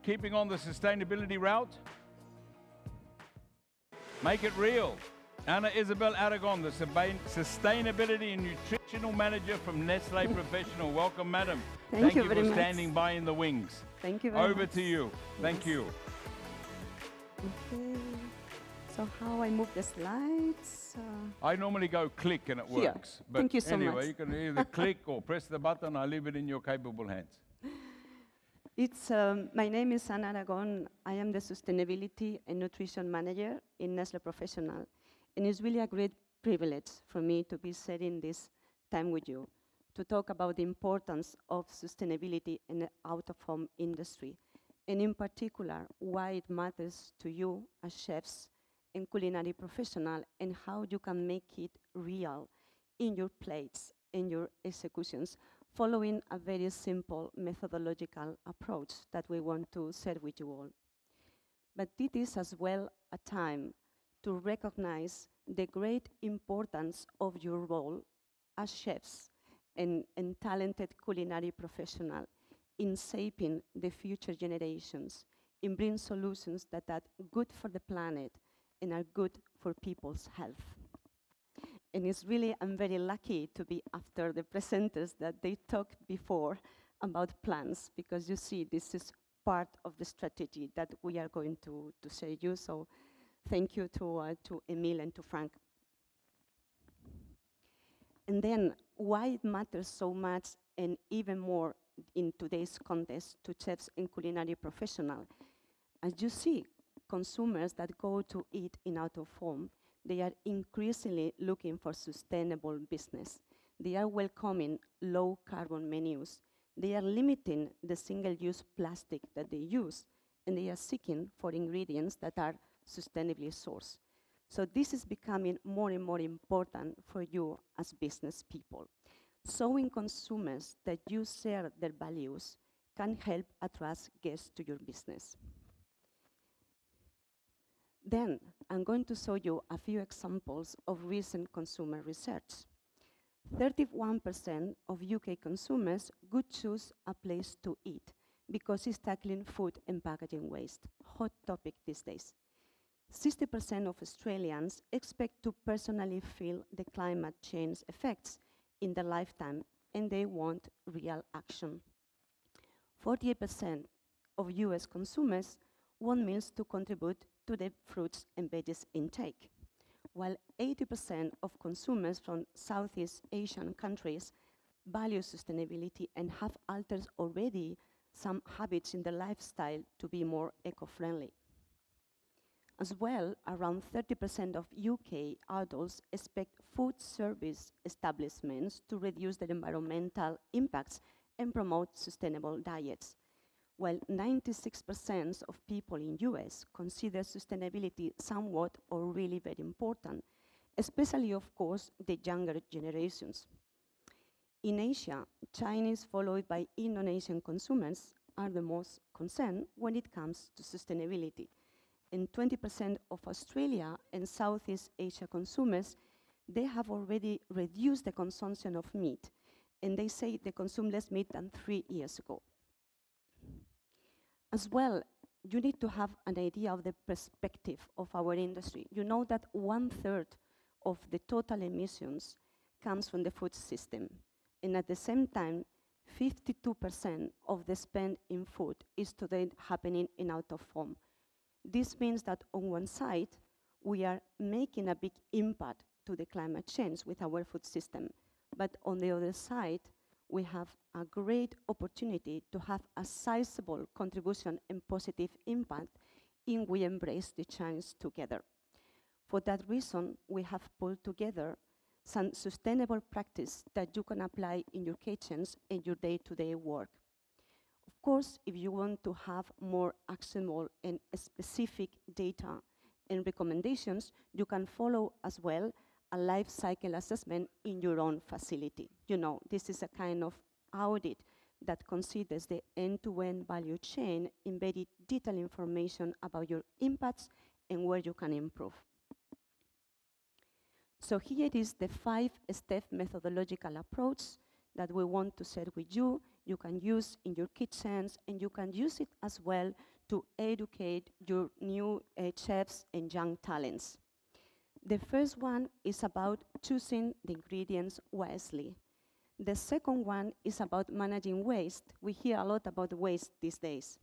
keeping on the sustainability route? Make it real. Anna Isabel Aragon, the Sustainability and Nutritional Manager from Nestlé Professional. Welcome, madam. Thank you very for much. standing by in the wings. Thank you very much. Over to you. Thank you. Okay. So how I move the slides? I normally go click and it Here. works. But Thank you so anyway, much. you can either click or press the button. I leave it in your capable hands. My name is Anna Aragon. I am the Sustainability and Nutrition Manager in Nestlé Professional. And it's really a great privilege for me to be sharing this time with you to talk about the importance of sustainability in the out-of-home industry, and in particular, why it matters to you as chefs and culinary professionals, and how you can make it real in your plates and your executions, following a very simple methodological approach that we want to share with you all. But it is as well a time to recognize the great importance of your role as chefs and talented culinary professionals in shaping the future generations, in bringing solutions that are good for the planet and are good for people's health. And it's really, I'm very lucky to be after the presenters that they talked before about plans, because you see, this is part of the strategy that we are going to share you. So thank you to Emile and to Frank. And then why it matters so much, and even more in today's context, to chefs and culinary professionals. As you see, consumers that go to eat in out-of-home, they are increasingly looking for sustainable business. They are welcoming low-carbon menus. They are limiting the single-use plastic that they use, and they are seeking for ingredients that are sustainably sourced. So this is becoming more and more important for you as business people. Showing consumers that you share their values can help attract guests to your business. Then I'm going to show you a few examples of recent consumer research. 31% of UK consumers would choose a place to eat because it's tackling food and packaging waste, hot topic these days. 60% of Australians expect to personally feel the climate change effects in their lifetime, and they want real action. 48% of US consumers want meals to contribute to the fruits and veggies intake, while 80% of consumers from Southeast Asian countries value sustainability and have altered already some habits in their lifestyle to be more eco-friendly. As well, around 30% of UK adults expect food service establishments to reduce their environmental impacts and promote sustainable diets, while 96% of people in US consider sustainability somewhat or really very important, especially, of course, the younger generations. In Asia, Chinese followed by Indonesian consumers are the most concerned when it comes to sustainability. And 20% of Australia and Southeast Asia consumers, they have already reduced the consumption of meat, and they say they consume less meat than 3 years ago. As well, you need to have an idea of the perspective of our industry. You know that 1/3 of the total emissions comes from the food system, and at the same time, 52% of the spend in food is today happening in out-of-home. This means that on one side, we are making a big impact to the climate change with our food system. But on the other side, we have a great opportunity to have a sizable contribution and positive impact if we embrace the change together. For that reason, we have pulled together some sustainable practice that you can apply in your kitchens and your day-to-day work. Of course, if you want to have more actionable and specific data and recommendations, you can follow as well a life cycle assessment in your own facility. You know, this is a kind of audit that considers the end-to-end value chain, embedded detailed information about your impacts and where you can improve. So here is the 5-step methodological approach that we want to share with you you can use in your kitchens, and you can use it as well to educate your new chefs and young talents. The first one is about choosing the ingredients wisely. The second one is about managing waste. We hear a lot about waste these days.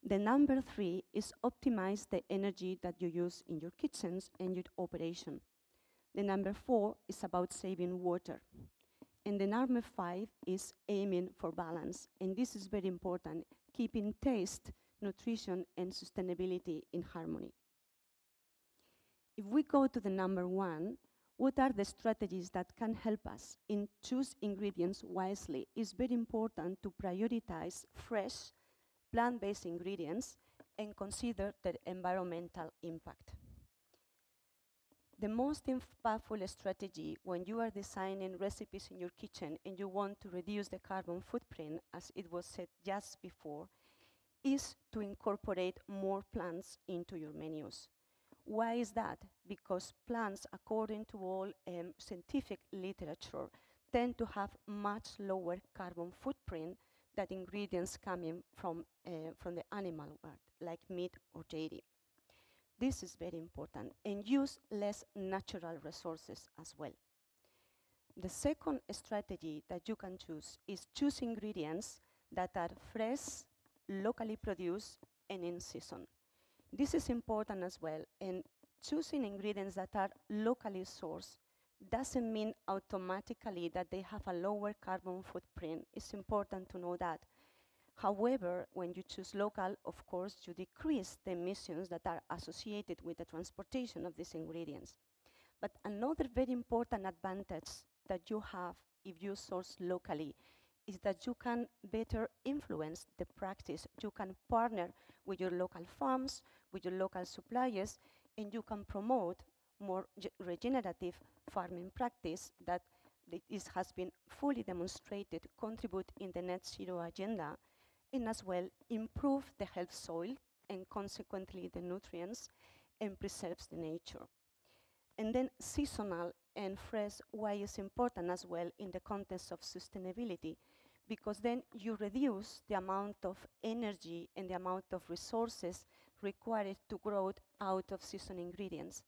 The number 3 is optimize the energy that you use in your kitchens and your operation. The number 4 is about saving water. And the number 5 is aiming for balance. And this is very important, keeping taste, nutrition, and sustainability in harmony. If we go to the number 1, what are the strategies that can help us in choose ingredients wisely? It's very important to prioritize fresh, plant-based ingredients and consider their environmental impact. The most impactful strategy when you are designing recipes in your kitchen and you want to reduce the carbon footprint, as it was said just before, is to incorporate more plants into your menus. Why is that? Because plants, according to all scientific literature, tend to have much lower carbon footprint than ingredients coming from the animal world, like meat or dairy. This is very important, and use less natural resources as well. The second strategy that you can choose is choose ingredients that are fresh, locally produced, and in season. This is important as well, and choosing ingredients that are locally sourced doesn't mean automatically that they have a lower carbon footprint. It's important to know that. However, when you choose local, of course, you decrease the emissions that are associated with the transportation of these ingredients. But another very important advantage that you have if you source locally is that you can better influence the practice. You can partner with your local farms, with your local suppliers, and you can promote more regenerative farming practice that has been fully demonstrated contribute in the net zero agenda, and as well improve the health soil and consequently the nutrients and preserves the nature. And then seasonal and fresh, why is important as well in the context of sustainability, because then you reduce the amount of energy and the amount of resources required to grow out of season ingredients.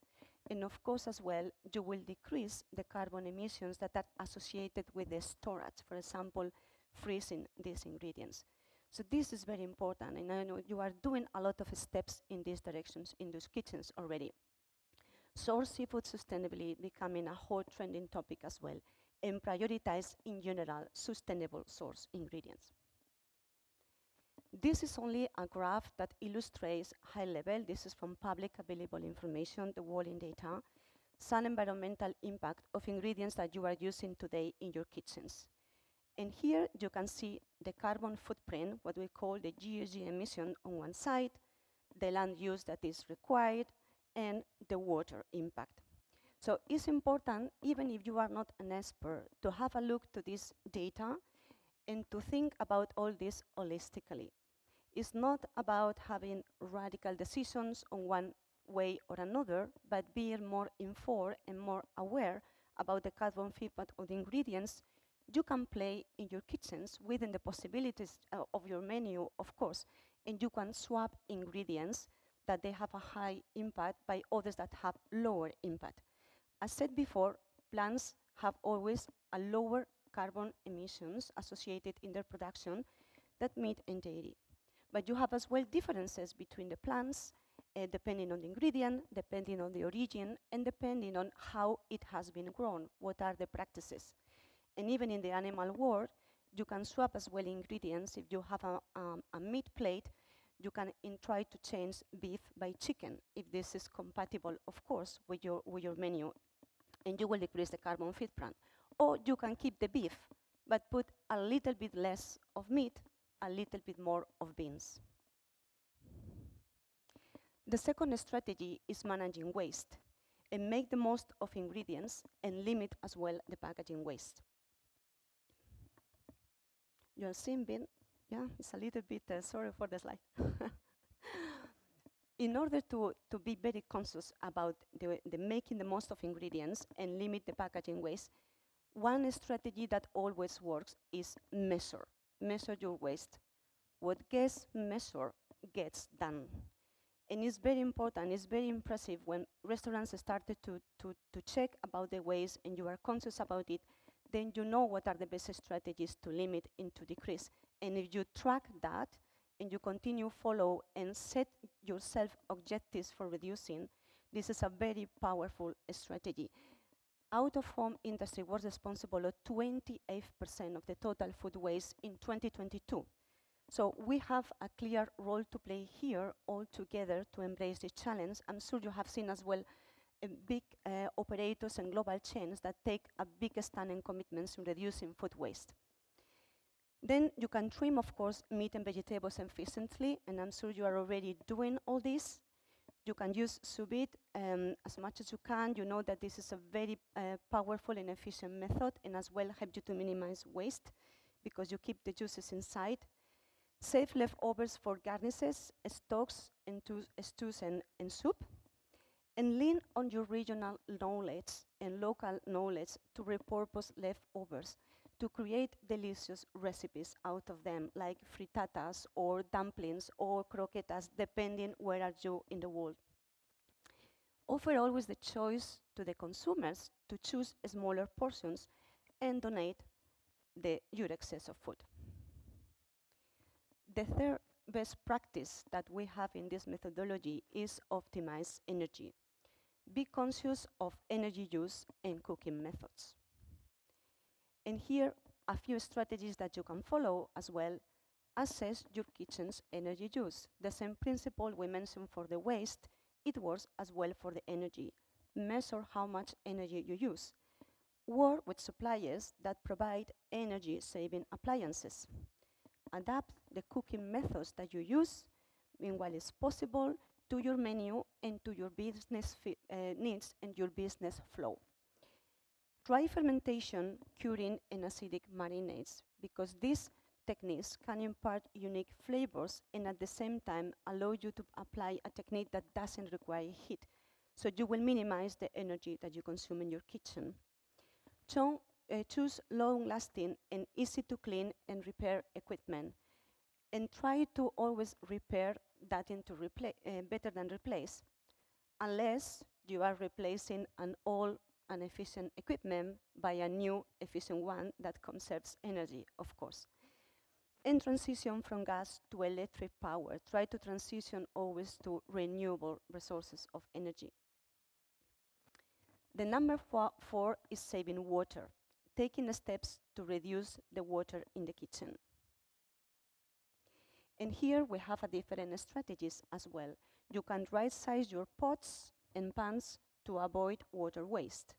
And of course as well, you will decrease the carbon emissions that are associated with the storage, for example, freezing these ingredients. So this is very important, and I know you are doing a lot of steps in these directions in those kitchens already. Source seafood sustainability becoming a hot trending topic as well, and prioritize in general sustainable source ingredients. This is only a graph that illustrates high level. This is from public available information, the world in data, some environmental impact of ingredients that you are using today in your kitchens. And here you can see the carbon footprint, what we call the GHG emission on one side, the land use that is required, and the water impact. So it's important, even if you are not an expert, to have a look to this data and to think about all this holistically. It's not about having radical decisions on one way or another, but being more informed and more aware about the carbon footprint of the ingredients you can play in your kitchens within the possibilities of your menu, of course, and you can swap ingredients that they have a high impact by others that have lower impact. As said before, plants have always a lower carbon emissions associated in their production than meat and dairy. But you have as well differences between the plants, depending on the ingredient, depending on the origin, and depending on how it has been grown, what are the practices. And even in the animal world, you can swap as well ingredients. If you have a meat plate, you can try to change beef by chicken, if this is compatible, of course, with your menu, and you will decrease the carbon footprint. Or you can keep the beef, but put a little bit less of meat, a little bit more of beans. The second strategy is managing waste, and make the most of ingredients and limit as well the packaging waste. You're seeing bin? Yeah, it's a little bit, sorry for the slide. In order to be very conscious about the making the most of ingredients and limit the packaging waste, one strategy that always works is measure. measure your waste. What gets measured gets done. And it's very important, it's very impressive when restaurants started to check about the waste and you are conscious about it, then you know what are the best strategies to limit and to decrease. And if you track that and you continue follow and set yourself objectives for reducing, this is a very powerful strategy. Out-of-home industry was responsible for 28% of the total food waste in 2022. So we have a clear role to play here all together to embrace this challenge. I'm sure you have seen as well big operators and global chains that take a big stand and commitments in reducing food waste. Then you can trim, of course, meat and vegetables efficiently, and I'm sure you are already doing all this. You can use sous vide as much as you can. You know that this is a very powerful and efficient method, and as well help you to minimize waste because you keep the juices inside. Save leftovers for garnishes, stocks, and stews and soup. And lean on your regional knowledge and local knowledge to repurpose leftovers to create delicious recipes out of them, like frittatas or dumplings or croquetas, depending where are you in the world. Offer always the choice to the consumers to choose smaller portions and donate your excess of food. The third best practice that we have in this methodology is optimize energy. Be conscious of energy use and cooking methods. And here, a few strategies that you can follow as well. Assess your kitchen's energy use. The same principle we mentioned for the waste, it works as well for the energy. Measure how much energy you use. Work with suppliers that provide energy-saving appliances. Adapt the cooking methods that you use, meanwhile it's possible, to your menu and to your business needs and your business flow. Try fermentation, curing, and acidic marinades, because these techniques can impart unique flavors and at the same time allow you to apply a technique that doesn't require heat. So you will minimize the energy that you consume in your kitchen. Choose long-lasting and easy to clean and repair equipment, and try to always repair that into better than replace, unless you are replacing an old inefficient equipment by a new efficient one that conserves energy, of course. And transition from gas to electric power. Try to transition always to renewable resources of energy. The number four is saving water, taking steps to reduce the water in the kitchen. And here we have a different strategies as well. You can right-size your pots and pans to avoid water waste.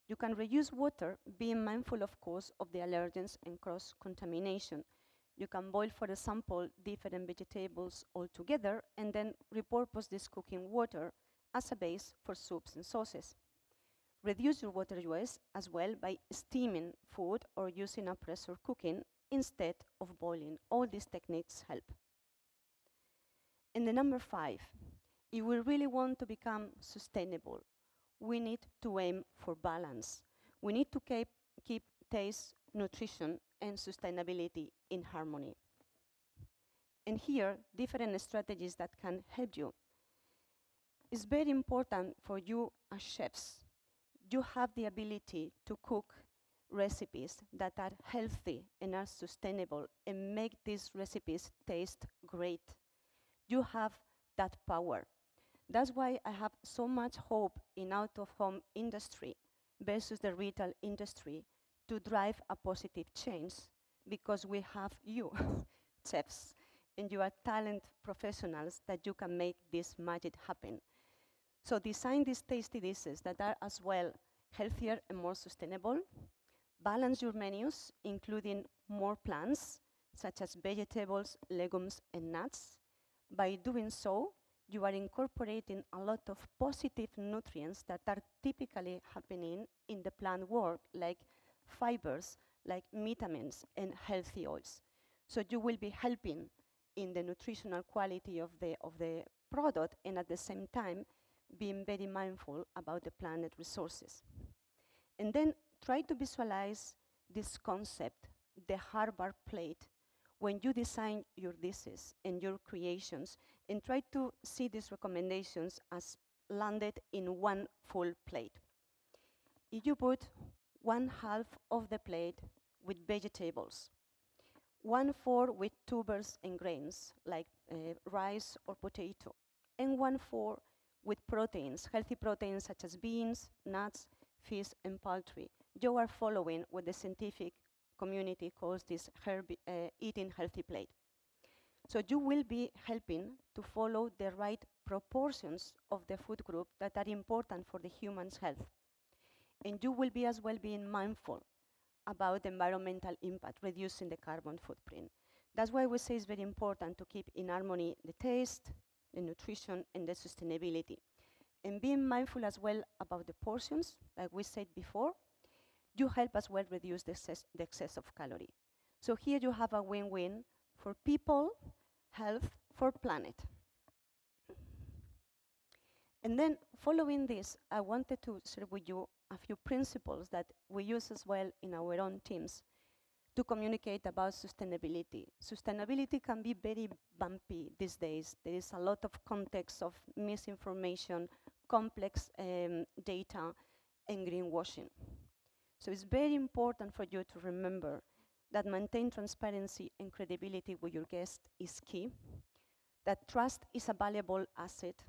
You can reuse water, being mindful, of course, of the allergens and cross-contamination. You can boil, for example, different vegetables all together and then repurpose this cooking water as a base for soups and sauces. Reduce your water use as well by steaming food or using a pressure cooking instead of boiling. All these techniques help. And the number 5, if we really want to become sustainable, we need to aim for balance. We need to keep taste, nutrition, and sustainability in harmony. And here, different strategies that can help you. It's very important for you as chefs. You have the ability to cook recipes that are healthy and are sustainable and make these recipes taste great. You have that power. That's why I have so much hope in out-of-home industry versus the retail industry to drive a positive change, because we have you, chefs, and you are talent professionals that you can make this magic happen. So design these tasty dishes that are as well healthier and more sustainable. Balance your menus, including more plants, such as vegetables, legumes, and nuts. By doing so, you are incorporating a lot of positive nutrients that are typically happening in the plant world, like fibers, like vitamins, and healthy oils. So you will be helping in the nutritional quality of the product, and at the same time, being very mindful about the planet resources. And then try to visualize this concept, the Harvard plate, when you design your dishes and your creations, and try to see these recommendations as landed in one full plate. If you put 1/2 of the plate with vegetables, 1/4 with tubers and grains like rice or potato, and 1/4 with proteins, healthy proteins such as beans, nuts, fish, and poultry. You are following what the scientific community calls this eating healthy plate. So you will be helping to follow the right proportions of the food group that are important for the human's health. And you will be as well being mindful about the environmental impact, reducing the carbon footprint. That's why we say it's very important to keep in harmony the taste, the nutrition, and the sustainability. And being mindful as well about the portions, like we said before, you help as well reduce the excess of calorie. So here you have a win-win for people, health, for planet. And then following this, I wanted to share with you a few principles that we use as well in our own teams to communicate about sustainability. Sustainability can be very bumpy these days. There is a lot of context of misinformation, complex data, and greenwashing. So it's very important for you to remember that maintain transparency and credibility with your guests is key, that trust is a valuable asset,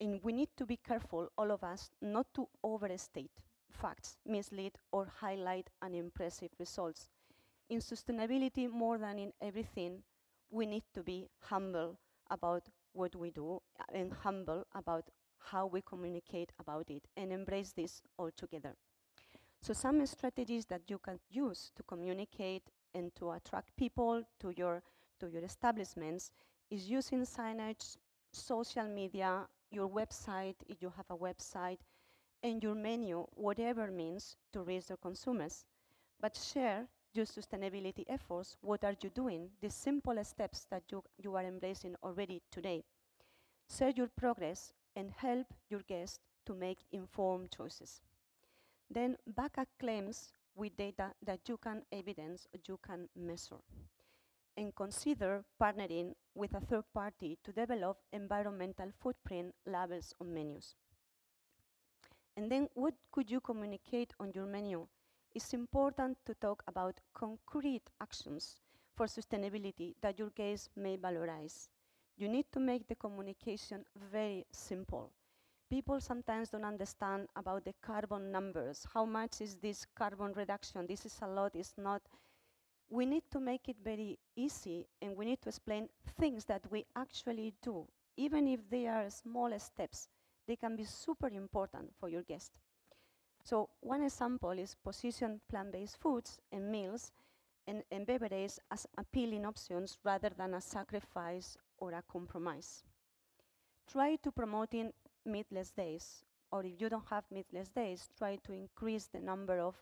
and we need to be careful, all of us, not to overstate facts, mislead, or highlight unimpressive results. In sustainability, more than in everything, we need to be humble about what we do and humble about how we communicate about it and embrace this all together. So some strategies that you can use to communicate and to attract people to your establishments is using signage, social media, your website, if you have a website, and your menu, whatever means to reach your consumers. But share your sustainability efforts. What are you doing? The simple steps that you are embracing already today. Share your progress and help your guests to make informed choices. Then back up claims with data that you can evidence or you can measure. And consider partnering with a third party to develop environmental footprint labels on menus. And then what could you communicate on your menu? It's important to talk about concrete actions for sustainability that your guests may valorize. You need to make the communication very simple. People sometimes don't understand about the carbon numbers. How much is this carbon reduction? This is a lot, it's not. We need to make it very easy, and we need to explain things that we actually do. Even if they are small steps, they can be super important for your guest. So one example is position plant-based foods and meals and beverages as appealing options rather than a sacrifice or a compromise. Try to promoting meatless days, or if you don't have meatless days, try to increase the number of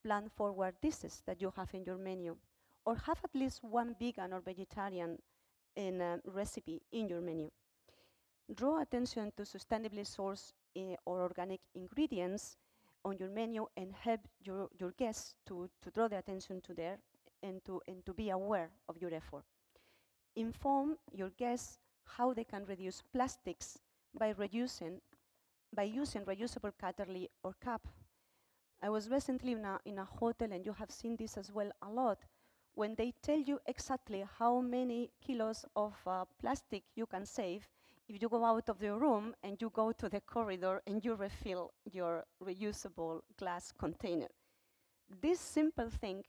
plant-forward dishes that you have in your menu, or have at least one vegan or vegetarian recipe in your menu. Draw attention to sustainably sourced or organic ingredients on your menu and help your guests to draw the attention to there and to be aware of your effort. Inform your guests how they can reduce plastics by using reusable cutlery or cup. I was recently in a hotel, and you have seen this as well a lot, when they tell you exactly how many kilos of plastic you can save if you go out of the room and you go to the corridor and you refill your reusable glass container. This simple thing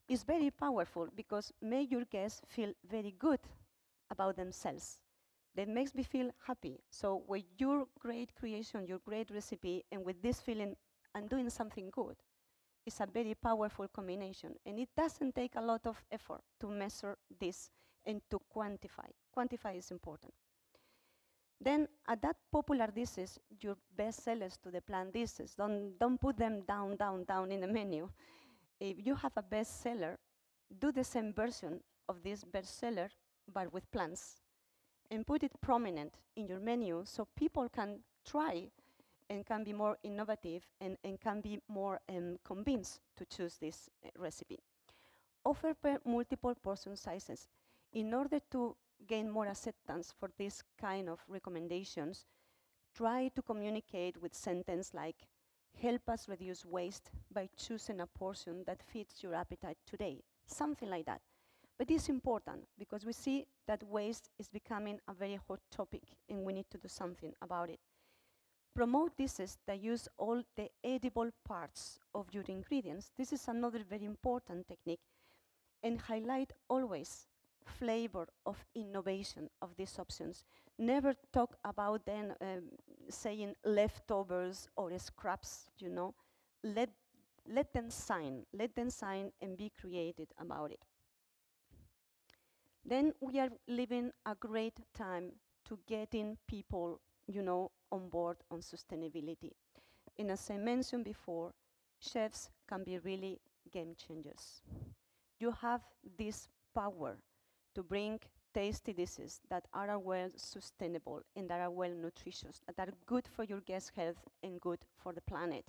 is very powerful because make your guests feel very good about themselves. That makes me feel happy. So with your great creation, your great recipe, and with this feeling, I'm doing something good, it's a very powerful combination. And it doesn't take a lot of effort to measure this and to quantify. Quantify is important. Then adapt popular dishes, your best sellers, to the plant dishes. Don't put them down in the menu. If you have a best seller, do the same version of this best seller, but with plants, and put it prominent in your menu so people can try and can be more innovative and can be more convinced to choose this recipe. offer multiple portion sizes. In order to gain more acceptance for this kind of recommendations, try to communicate with sentence like, help us reduce waste by choosing a portion that fits your appetite today. Something like that. But it's important because we see that waste is becoming a very hot topic and we need to do something about it. Promote dishes that use all the edible parts of your ingredients. This is another very important technique. And highlight always flavor of innovation of these options. Never talk about then saying leftovers or scraps, you know. Let them sign and be creative about it. Then we are living a great time to getting people, you know, on board on sustainability. And as I mentioned before, chefs can be really game changers. You have this power to bring tasty dishes that are well sustainable and that are well nutritious, that are good for your guest health and good for the planet.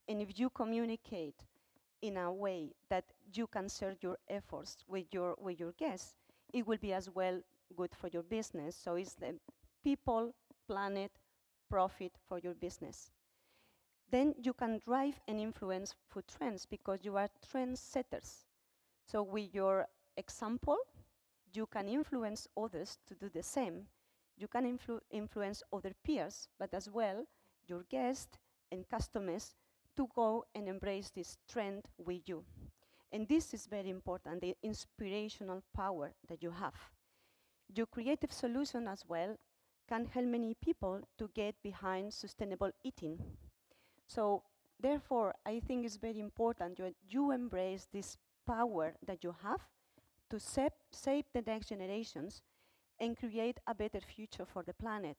And if you communicate in a way that you can share your efforts with your guests, it will be as well good for your business. So it's the people, planet, profit for your business. Then you can drive and influence food trends because you are trendsetters. So with your example, you can influence others to do the same. You can influence other peers, but as well your guests and customers to go and embrace this trend with you. And this is very important, the inspirational power that you have. Your creative solution as well can help many people to get behind sustainable eating. So therefore, I think it's very important you embrace this power that you have to save the next generations and create a better future for the planet.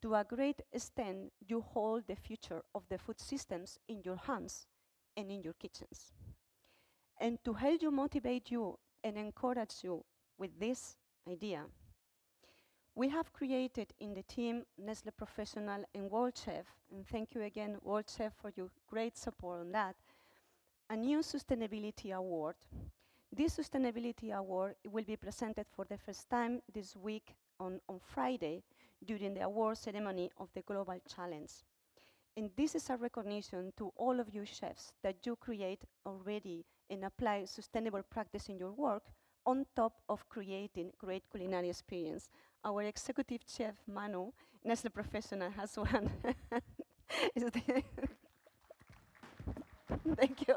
To a great extent, you hold the future of the food systems in your hands and in your kitchens. And to help you motivate you and encourage you with this idea, we have created in the team Nestle Professional and World Chef, and thank you again, World Chef, for your great support on that, a new sustainability award. This sustainability award will be presented for the first time this week on Friday during the award ceremony of the Global Challenge. And this is a recognition to all of you chefs that you create already and apply sustainable practice in your work on top of creating great culinary experience. Our executive chef, Manu, Nestle Professional, has one. Thank you.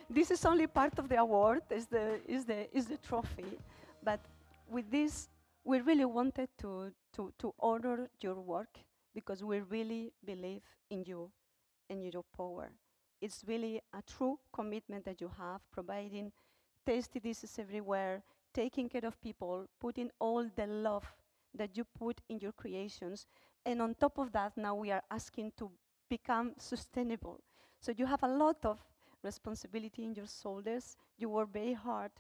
This is only part of the award, is the trophy. But with this, we really wanted to honor your work because we really believe in you and in your power. It's really a true commitment that you have, providing tasty dishes everywhere, taking care of people, putting all the love that you put in your creations. And on top of that, now we are asking to become sustainable. So you have a lot of responsibility in your shoulders. You work very hard,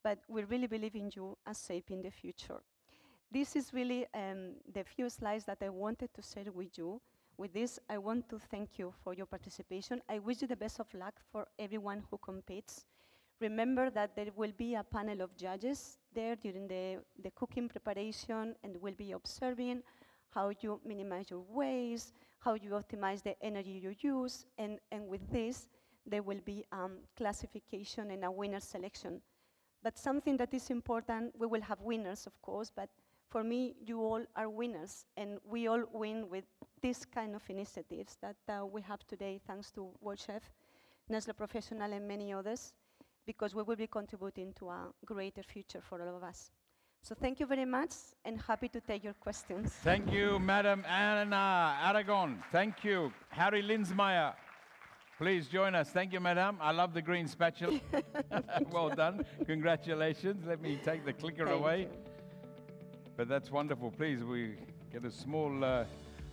but we really believe in you as shaping the future. This is really the few slides that I wanted to share with you. With this, I want to thank you for your participation. I wish you the best of luck for everyone who competes. Remember that there will be a panel of judges there during the cooking preparation, and will be observing how you minimize your waste, how you optimize the energy you use, and with this, there will be classification and a winner selection. But something that is important, we will have winners, of course, but for me, you all are winners, and we all win with this kind of initiatives that we have today, thanks to World Chef, Nestle Professional, and many others, because we will be contributing to a greater future for all of us. So thank you very much, and happy to take your questions. Thank you, Madam Anna Aragon. Thank you. Harry Linsmeyer, please join us. Thank you, Madam. I love the green spatula. Well done. Congratulations. Let me take the clicker away. You. But that's wonderful. Please, we get a small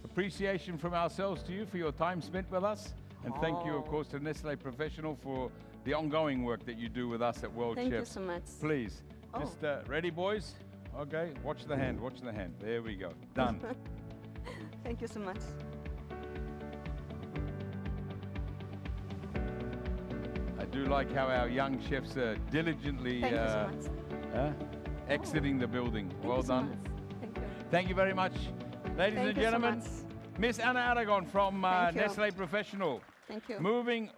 appreciation from ourselves to you for your time spent with us. And thank you, of course, to Nestle Professional for the ongoing work that you do with us at World Chef. Thank you so much. Please, just ready, boys? Okay, watch the hand, watch the hand. There we go. Done. Thank you so much. do like how our young chefs are diligently Thank you so much. exiting the building. Thank Well you so done. much. Thank you. Thank you very much. Ladies Thank and you so gentlemen, much. Miss Anna Aragon from Thank you. Nestle Professional. Thank you. Moving